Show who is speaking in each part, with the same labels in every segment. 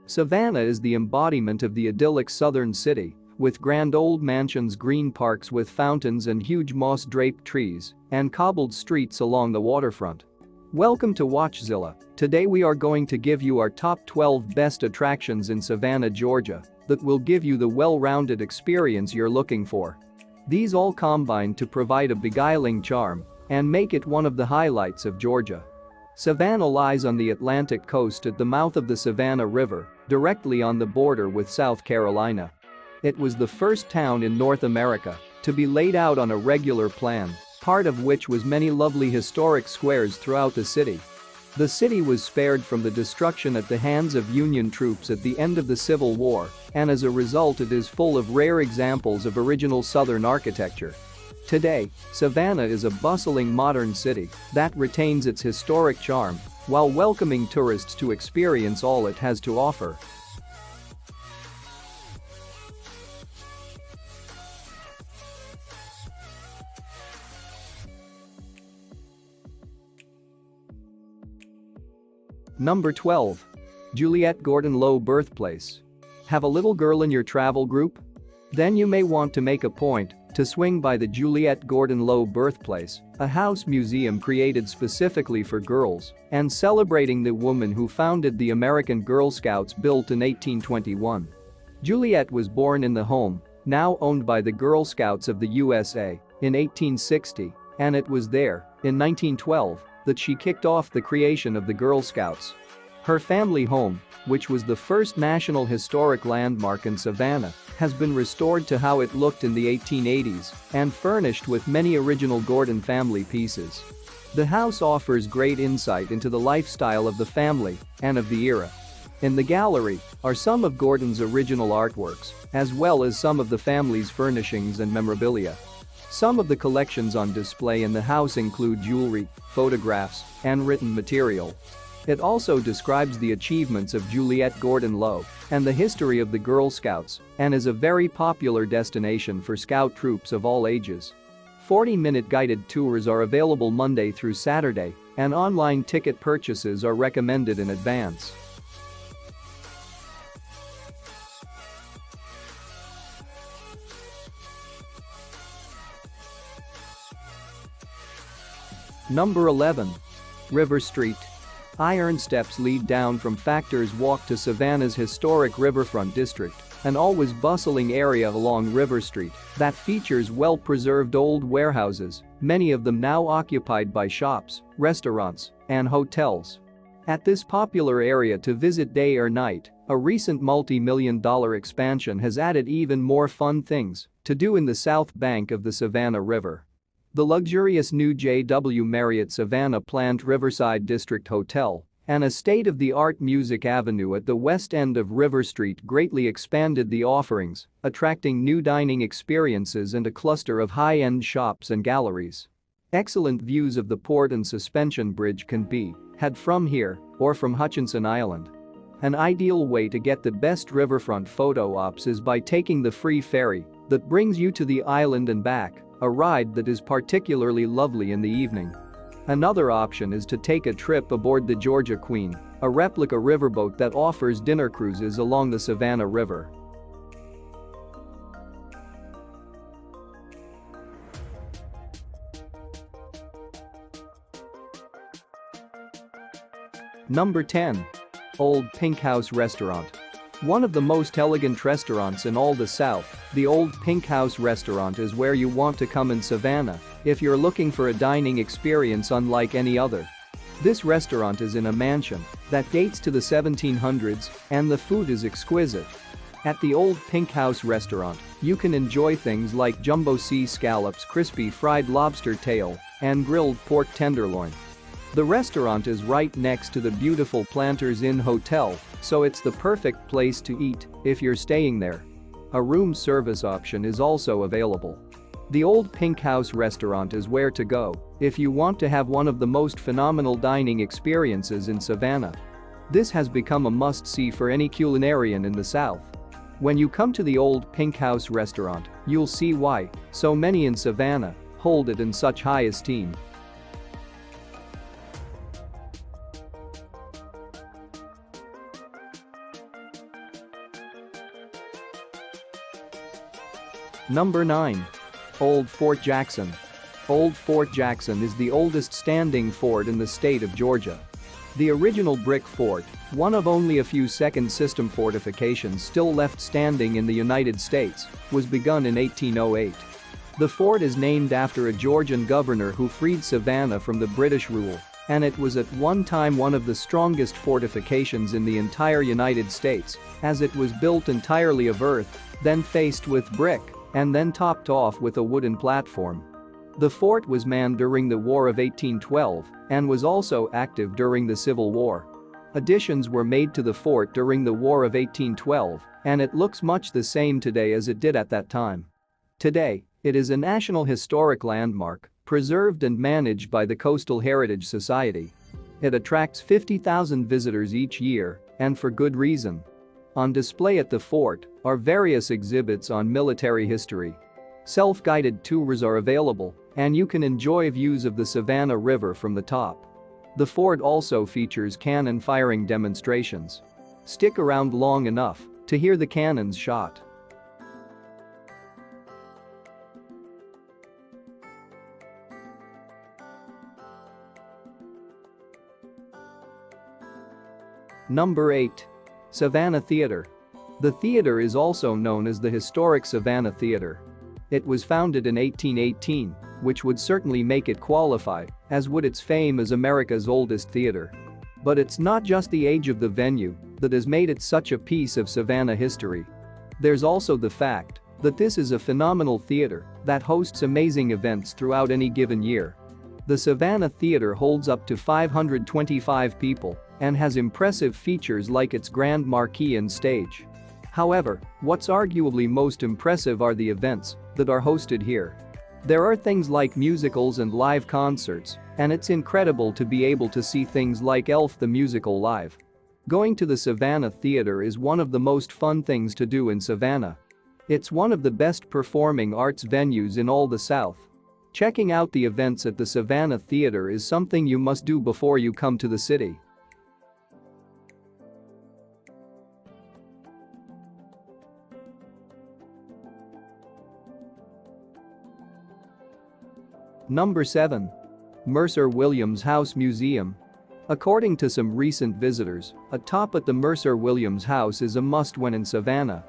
Speaker 1: Savannah is the embodiment of the idyllic southern city, with grand old mansions, green parks with fountains and huge moss-draped trees, and cobbled streets along the waterfront. Welcome to WatchZilla. Today we are going to give you our top 12 best attractions in Savannah, Georgia, that will give you the well-rounded experience you're looking for. These all combine to provide a beguiling charm and make it one of the highlights of Georgia. Savannah lies on the Atlantic coast at the mouth of the Savannah River, directly on the border with South Carolina. It was the first town in North America to be laid out on a regular plan, part of which was many lovely historic squares throughout the city. The city was spared from the destruction at the hands of Union troops at the end of the Civil War, and as a result it is full of rare examples of original Southern architecture. Today, Savannah is a bustling modern city that retains its historic charm while welcoming tourists to experience all it has to offer. Number 12. Juliet Gordon Low Birthplace. Have a little girl in your travel group? Then you may want to make a point to swing by the Juliet Gordon Low Birthplace, a house museum created specifically for girls and celebrating the woman who founded the American Girl Scouts, built in 1821. Juliet was born in the home, now owned by the Girl Scouts of the USA, in 1860, and it was there, in 1912, that she kicked off the creation of the Girl Scouts. Her family home, which was the first National Historic Landmark in Savannah, has been restored to how it looked in the 1880s and furnished with many original Gordon family pieces. The house offers great insight into the lifestyle of the family and of the era. In the gallery are some of Gordon's original artworks, as well as some of the family's furnishings and memorabilia. Some of the collections on display in the house include jewelry, photographs, and written material. It also describes the achievements of Juliet Gordon Low and the history of the Girl Scouts, and is a very popular destination for scout troops of all ages. 40-minute guided tours are available Monday through Saturday, and online ticket purchases are recommended in advance. Number 11. River Street. Iron steps lead down from Factor's Walk to Savannah's historic riverfront district, an always bustling area along River Street that features well-preserved old warehouses, many of them now occupied by shops, restaurants, and hotels. At this popular area to visit day or night, a recent multi-million-dollar expansion has added even more fun things to do in the south bank of the Savannah River. The luxurious new J.W. Marriott Savannah Plant Riverside District Hotel and a state-of-the-art music avenue at the west end of River Street greatly expanded the offerings, attracting new dining experiences and a cluster of high-end shops and galleries. Excellent views of the port and suspension bridge can be had from here or from Hutchinson Island. An ideal way to get the best riverfront photo ops is by taking the free ferry that brings you to the island and back, a ride that is particularly lovely in the evening. Another option is to take a trip aboard the Georgia Queen, a replica riverboat that offers dinner cruises along the Savannah River. Number 10. Old Pink House Restaurant. One of the most elegant restaurants in all the South, the Old Pink House Restaurant is where you want to come in Savannah if you're looking for a dining experience unlike any other. This restaurant is in a mansion that dates to the 1700s, and the food is exquisite. At the Old Pink House Restaurant, you can enjoy things like jumbo sea scallops, crispy fried lobster tail, and grilled pork tenderloin. The restaurant is right next to the beautiful Planters Inn Hotel, so it's the perfect place to eat if you're staying there. A room service option is also available. The Old Pink House Restaurant is where to go if you want to have one of the most phenomenal dining experiences in Savannah. This has become a must-see for any culinarian in the South. When you come to the Old Pink House Restaurant, you'll see why so many in Savannah hold it in such high esteem. Number 9. Old Fort Jackson. Old Fort Jackson is the oldest standing fort in the state of Georgia. The original brick fort, one of only a few second-system fortifications still left standing in the United States, was begun in 1808. The fort is named after a Georgian governor who freed Savannah from the British rule, and it was at one time one of the strongest fortifications in the entire United States, as it was built entirely of earth, then faced with brick, and then topped off with a wooden platform. The fort was manned during the War of 1812 and was also active during the Civil War. Additions were made to the fort during the War of 1812, and it looks much the same today as it did at that time. Today, it is a National Historic Landmark, preserved and managed by the Coastal Heritage Society. It attracts 50,000 visitors each year, and for good reason. On display at the fort are various exhibits on military history. Self-guided tours are available, and you can enjoy views of the Savannah River from the top. The fort also features cannon firing demonstrations. Stick around long enough to hear the cannons shot. Number 8. Savannah Theatre. The theater is also known as the historic Savannah Theatre. It was founded in 1818, which would certainly make it qualify, as would its fame as America's oldest theater. But it's not just the age of the venue that has made it such a piece of Savannah history. There's also the fact that this is a phenomenal theater that hosts amazing events throughout any given year. The Savannah Theatre holds up to 525 people and has impressive features like its grand marquee and stage. However, what's arguably most impressive are the events that are hosted here. There are things like musicals and live concerts, and it's incredible to be able to see things like Elf the Musical live. Going to the Savannah Theatre is one of the most fun things to do in Savannah. It's one of the best performing arts venues in all the South. Checking out the events at the Savannah Theatre is something you must do before you come to the city. Number 7. Mercer Williams House Museum. According to some recent visitors, a top at the Mercer Williams House is a must when in Savannah.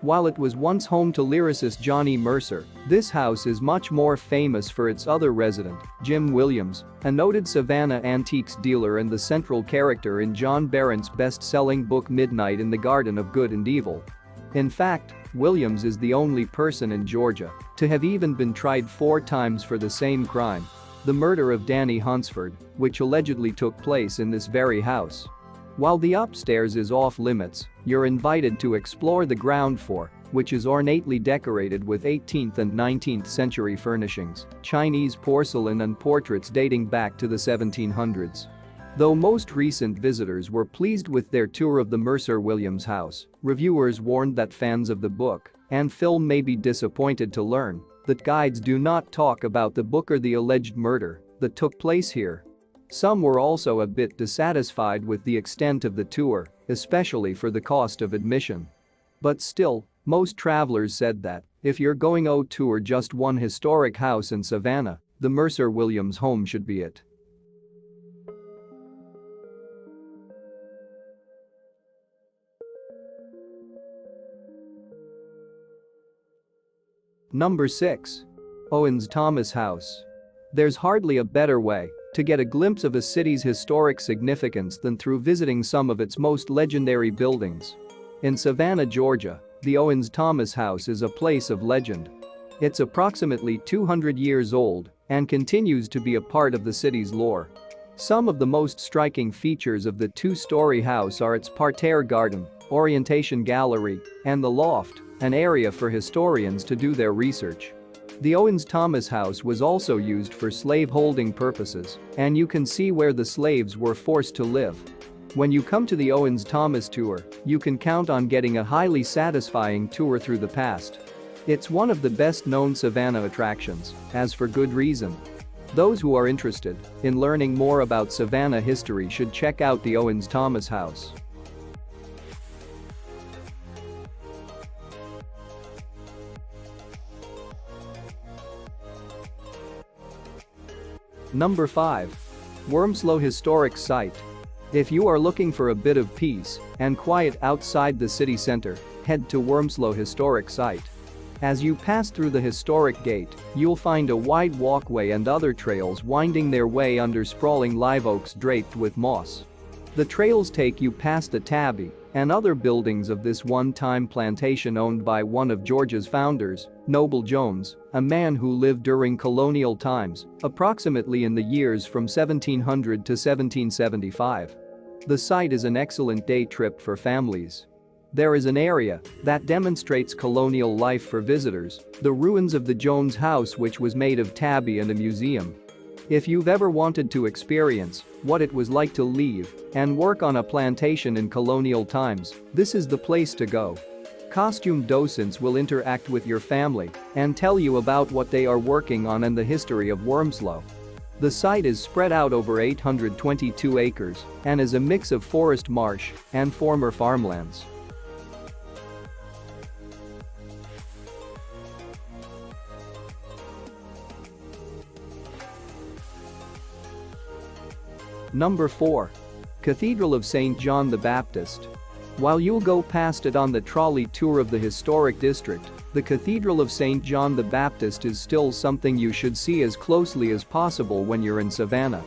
Speaker 1: While it was once home to lyricist Johnny Mercer, this house is much more famous for its other resident, Jim Williams, a noted Savannah antiques dealer and the central character in John Barron's best-selling book Midnight in the Garden of Good and Evil. In fact, Williams is the only person in Georgia to have even been tried 4 times for the same crime, the murder of Danny Hunsford, which allegedly took place in this very house. While the upstairs is off limits, you're invited to explore the ground floor, which is ornately decorated with 18th and 19th century furnishings, Chinese porcelain and portraits dating back to the 1700s. Though most recent visitors were pleased with their tour of the Mercer Williams house, reviewers warned that fans of the book and film may be disappointed to learn that guides do not talk about the book or the alleged murder that took place here. Some were also a bit dissatisfied with the extent of the tour, especially for the cost of admission. But still, most travelers said that if you're going to tour just one historic house in Savannah, the Mercer Williams home should be it. Number 6. Owens Thomas House. There's hardly a better way to get a glimpse of a city's historic significance than through visiting some of its most legendary buildings. In Savannah, Georgia, the Owens Thomas House is a place of legend. It's approximately 200 years old and continues to be a part of the city's lore. Some of the most striking features of the 2-story house are its parterre garden, orientation gallery, and the loft, an area for historians to do their research. The Owens Thomas House was also used for slave-holding purposes, and you can see where the slaves were forced to live. When you come to the Owens Thomas tour, you can count on getting a highly satisfying tour through the past. It's one of the best-known Savannah attractions, as for good reason. Those who are interested in learning more about Savannah history should check out the Owens Thomas House. Number 5. Wormslow Historic Site. If you are looking for a bit of peace and quiet outside the city center, head to Wormslow Historic Site. As you pass through the historic gate, you'll find a wide walkway and other trails winding their way under sprawling live oaks draped with moss. The trails take you past the tabby and other buildings of this one-time plantation owned by one of Georgia's founders, Noble Jones, a man who lived during colonial times, approximately in the years from 1700 to 1775. The site is an excellent day trip for families. There is an area that demonstrates colonial life for visitors, the ruins of the Jones house, which was made of tabby, and a museum. If you've ever wanted to experience what it was like to live and work on a plantation in colonial times, this is the place to go. Costume docents will interact with your family and tell you about what they are working on and the history of Wormslow. The site is spread out over 822 acres and is a mix of forest marsh and former farmlands. Number 4. Cathedral of St. John the Baptist. While you'll go past it on the trolley tour of the historic district, the Cathedral of St. John the Baptist is still something you should see as closely as possible when you're in Savannah.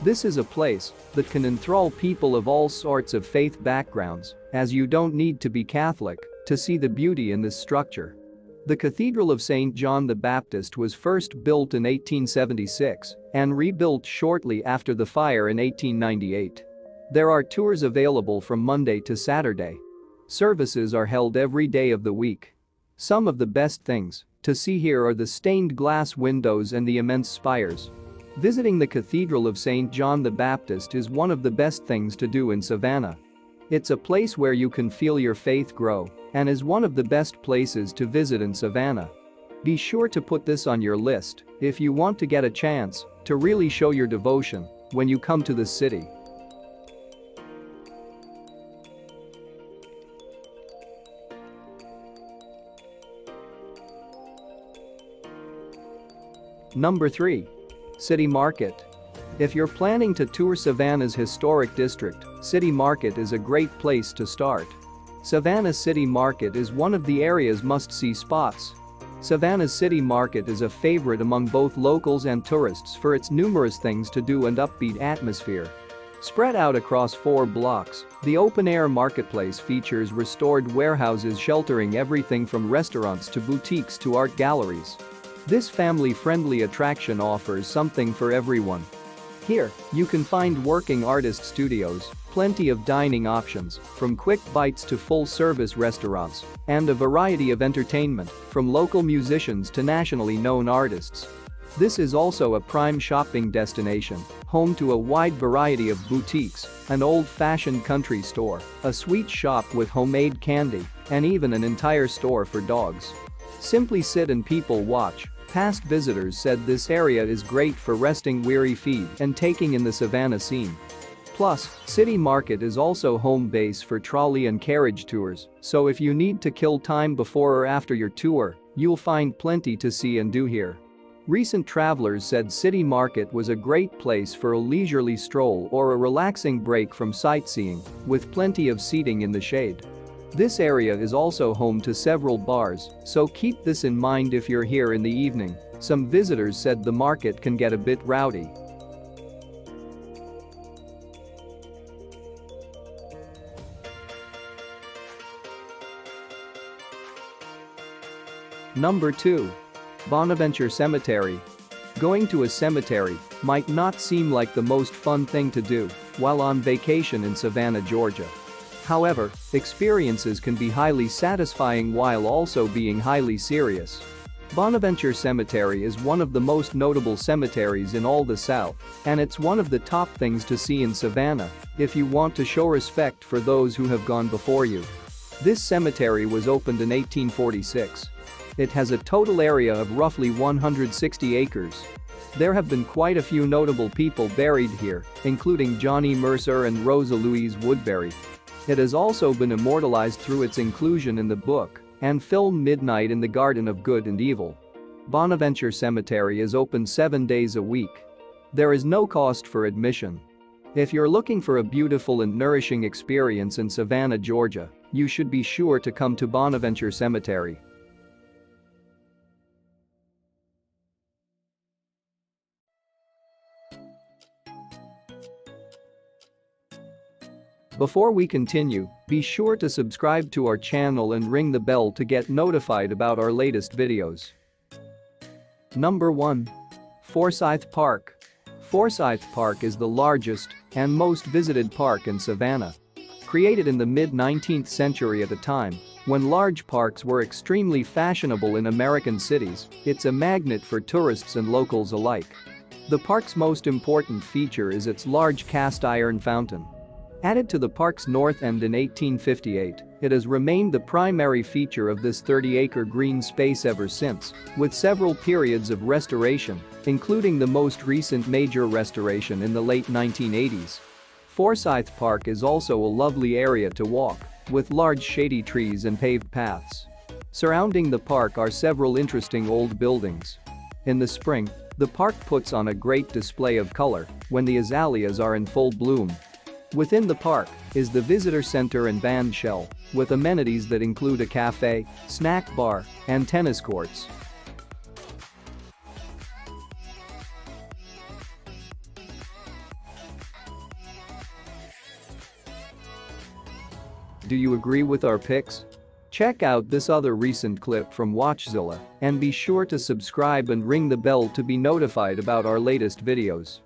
Speaker 1: This is a place that can enthrall people of all sorts of faith backgrounds, as you don't need to be Catholic to see the beauty in this structure. The Cathedral of St. John the Baptist was first built in 1876 and rebuilt shortly after the fire in 1898. There are tours available from Monday to Saturday. Services are held every day of the week. Some of the best things to see here are the stained glass windows and the immense spires. Visiting the Cathedral of St. John the Baptist is one of the best things to do in Savannah. It's a place where you can feel your faith grow and is one of the best places to visit in Savannah. Be sure to put this on your list if you want to get a chance to really show your devotion when you come to the city. Number 3. City Market. If you're planning to tour Savannah's historic district, City Market is a great place to start. Savannah City Market is one of the area's must-see spots. Savannah's City Market is a favorite among both locals and tourists for its numerous things to do and upbeat atmosphere. Spread out across 4 blocks, the open-air marketplace features restored warehouses sheltering everything from restaurants to boutiques to art galleries. This family-friendly attraction offers something for everyone. Here, you can find working artist studios, plenty of dining options, from quick bites to full-service restaurants, and a variety of entertainment, from local musicians to nationally known artists. This is also a prime shopping destination, home to a wide variety of boutiques, an old-fashioned country store, a sweet shop with homemade candy, and even an entire store for dogs. Simply sit and people watch. Past visitors said this area is great for resting weary feet and taking in the Savannah scene. Plus, City Market is also home base for trolley and carriage tours, so if you need to kill time before or after your tour, you'll find plenty to see and do here. Recent travelers said City Market was a great place for a leisurely stroll or a relaxing break from sightseeing, with plenty of seating in the shade. This area is also home to several bars, so keep this in mind if you're here in the evening. Some visitors said the market can get a bit rowdy. Number 2. Bonaventure Cemetery. Going to a cemetery might not seem like the most fun thing to do while on vacation in Savannah, Georgia. However, experiences can be highly satisfying while also being highly serious. Bonaventure Cemetery is one of the most notable cemeteries in all the South, and it's one of the top things to see in Savannah if you want to show respect for those who have gone before you. This cemetery was opened in 1846. It has a total area of roughly 160 acres. There have been quite a few notable people buried here, including Johnny Mercer and Rosa Louise Woodbury. It has also been immortalized through its inclusion in the book and film Midnight in the Garden of Good and Evil. Bonaventure Cemetery is open 7 days a week. There is no cost for admission. If you're looking for a beautiful and nourishing experience in Savannah, Georgia, you should be sure to come to Bonaventure Cemetery. Before we continue, be sure to subscribe to our channel and ring the bell to get notified about our latest videos. Number 1. Forsyth Park. Forsyth Park is the largest and most visited park in Savannah. Created in the mid-19th century at a time when large parks were extremely fashionable in American cities, it's a magnet for tourists and locals alike. The park's most important feature is its large cast-iron fountain. Added to the park's north end in 1858, it has remained the primary feature of this 30-acre green space ever since, with several periods of restoration, including the most recent major restoration in the late 1980s. Forsyth Park is also a lovely area to walk, with large shady trees and paved paths. Surrounding the park are several interesting old buildings. In the spring, the park puts on a great display of color when the azaleas are in full bloom. Within the park is the visitor center and band shell, with amenities that include a cafe, snack bar, and tennis courts. Do you agree with our picks? Check out this other recent clip from WatchZilla and be sure to subscribe and ring the bell to be notified about our latest videos.